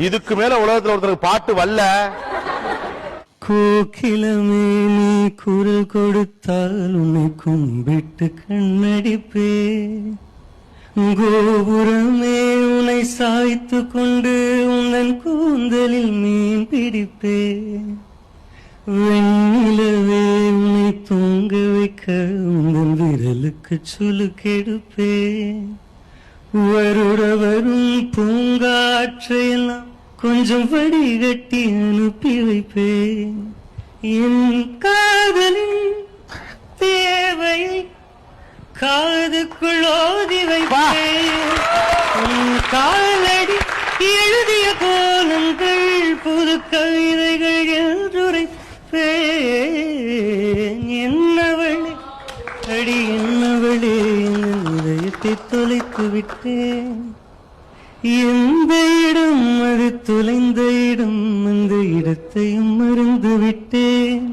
இதுக்கு மேல உலகத்துல ஒருத்தருக்கு பாட்டு வரல. கோகிலமே நீ குரல் கொடுத்தால் உன்னை கும்பிட்டு கண்ணடிப்பே. கோபுரமே உன்னை சாய்த்து கொண்டு உந்தன் கூந்தலில் மீன் பிடிப்பே. வெண்ணிலவே உன்னை தூங்க வைக்க உந்தன் விரலுக்கு சுலுக்கெடுப்பே. வருட வரும் பூங்காற்றையெல்லாம் கொஞ்சம் வடிகட்டி அனுப்பி வைப்பேன். என் காதலின் தேவையை காதுக்குள் ஓதி வைப்பேன். உன் காலடி எழுதிய கோலங்கள் புது கவிதைகள் என்றுரைப்பேன். என்னவளே அடி என்னவளே இதயத்தை தொலைத்து விட்டேன். எந்த இடம் அது தொலைந்த இடம், அந்த இடத்தையும் மறந்து விட்டேன்.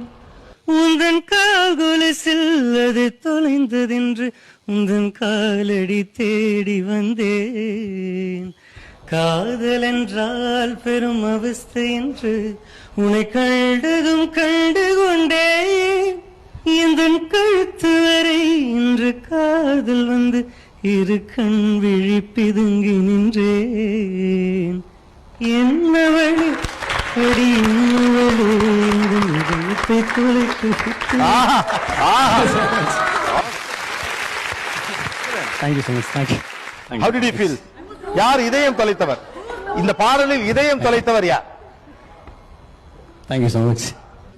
உந்தன் கால்கொலுசில் அது தொலைந்ததென்று உந்தன் காலடி தேடி வந்தேன். காதல் என்றால் பெரும் அவஸ்தை என்று உன்னை கண்டதும் கண்டு கொண்டேன். எந்தன் கழுத்து வரை இன்று காதல் வந்து இரு கண் விழி பிதுங்கி நின்றேன். என்னவளே அடி என்னவளே இந்த இதயத்தை தொலைத்து விட்டேன். Thank you so much. Thank you. How did you feel? யார் இதயம் தொலைத்தவர்? இந்த பாடலில் இதயம் தொலைத்தவர் யார்? Thank you so much.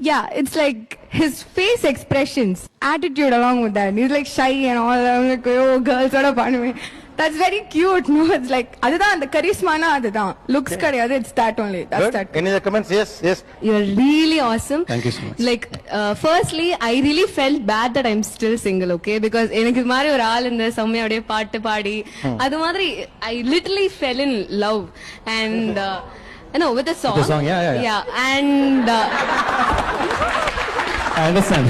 Yeah, it's like his face expressions, attitude along with that. He's like shy and all. I'm like, oh, girls, what up, anyway. That's very cute, no? It's like, அதுதான் அந்த கரிஸ்மானா அதுதான். Looks கிடையாது, it's that only. That's Good. that. Any other comments? Yes, yes. You're really awesome. Thank you so much. Like, firstly, I really felt bad that I'm still single, okay? Because எனக்கு இது மாதிரி ஒரு ஆள் இந்த செம்மையா அப்படியே பாட்டு பாடி அது மாதிரி I literally fell in love and no, with the song. With the song, yeah. Yeah, and I understand.